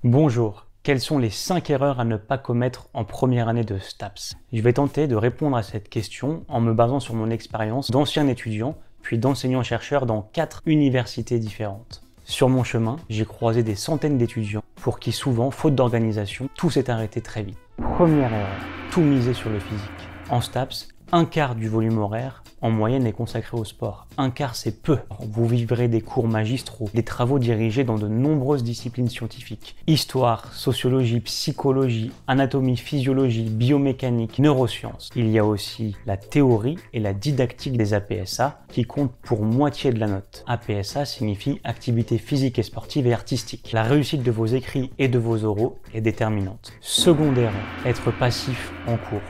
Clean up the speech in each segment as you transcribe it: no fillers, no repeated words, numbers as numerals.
Bonjour, quelles sont les 5 erreurs à ne pas commettre en première année de STAPS? Je vais tenter de répondre à cette question en me basant sur mon expérience d'ancien étudiant puis d'enseignant-chercheur dans 4 universités différentes. Sur mon chemin, j'ai croisé des centaines d'étudiants pour qui souvent, faute d'organisation, tout s'est arrêté très vite. Première erreur, tout miser sur le physique. En STAPS, un quart du volume horaire en moyenne est consacré au sport. Un quart, c'est peu. Vous vivrez des cours magistraux, des travaux dirigés dans de nombreuses disciplines scientifiques. Histoire, sociologie, psychologie, anatomie, physiologie, biomécanique, neurosciences. Il y a aussi la théorie et la didactique des APSA qui comptent pour moitié de la note. APSA signifie activité physique et sportive et artistique. La réussite de vos écrits et de vos oraux est déterminante. Seconde erreur, être passif en cours.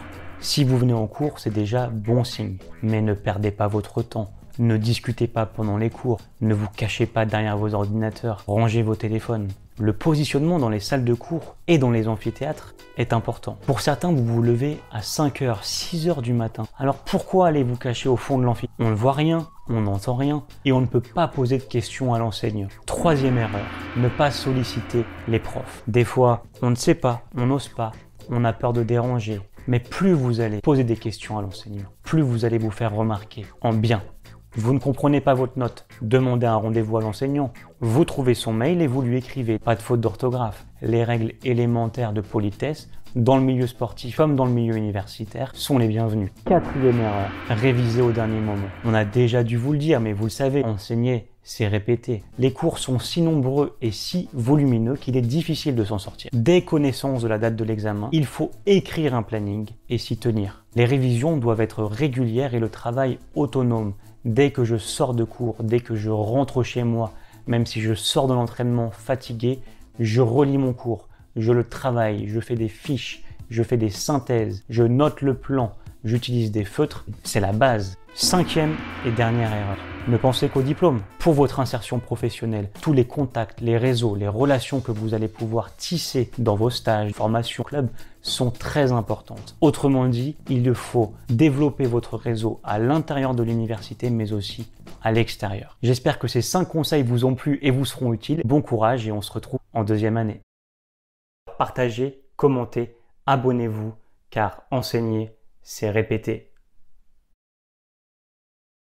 Si vous venez en cours, c'est déjà bon signe. Mais ne perdez pas votre temps. Ne discutez pas pendant les cours. Ne vous cachez pas derrière vos ordinateurs. Rangez vos téléphones. Le positionnement dans les salles de cours et dans les amphithéâtres est important. Pour certains, vous vous levez à 5h, 6h du matin. Alors pourquoi allez vous cacher au fond de l'amphi? On ne voit rien, on n'entend rien et on ne peut pas poser de questions à l'enseignant. Troisième erreur, ne pas solliciter les profs. Des fois, on ne sait pas, on n'ose pas, on a peur de déranger. Mais plus vous allez poser des questions à l'enseignant, plus vous allez vous faire remarquer en bien. Vous ne comprenez pas votre note, demandez un rendez-vous à l'enseignant. Vous trouvez son mail et vous lui écrivez. Pas de faute d'orthographe. Les règles élémentaires de politesse, dans le milieu sportif comme dans le milieu universitaire, sont les bienvenues. Quatrième erreur, réviser au dernier moment. On a déjà dû vous le dire, mais vous le savez, enseigner, c'est répéter. Les cours sont si nombreux et si volumineux qu'il est difficile de s'en sortir. Dès connaissance de la date de l'examen, il faut écrire un planning et s'y tenir. Les révisions doivent être régulières et le travail autonome. Dès que je sors de cours, dès que je rentre chez moi, même si je sors de l'entraînement fatigué, je relis mon cours, je le travaille, je fais des fiches, je fais des synthèses, je note le plan, j'utilise des feutres, c'est la base. Cinquième et dernière erreur, ne pensez qu'au diplôme. Pour votre insertion professionnelle, tous les contacts, les réseaux, les relations que vous allez pouvoir tisser dans vos stages, formations, clubs sont très importantes. Autrement dit, il faut développer votre réseau à l'intérieur de l'université mais aussi à l'extérieur. J'espère que ces 5 conseils vous ont plu et vous seront utiles. Bon courage et on se retrouve en deuxième année. Partagez, commentez, abonnez-vous car enseigner, c'est répéter.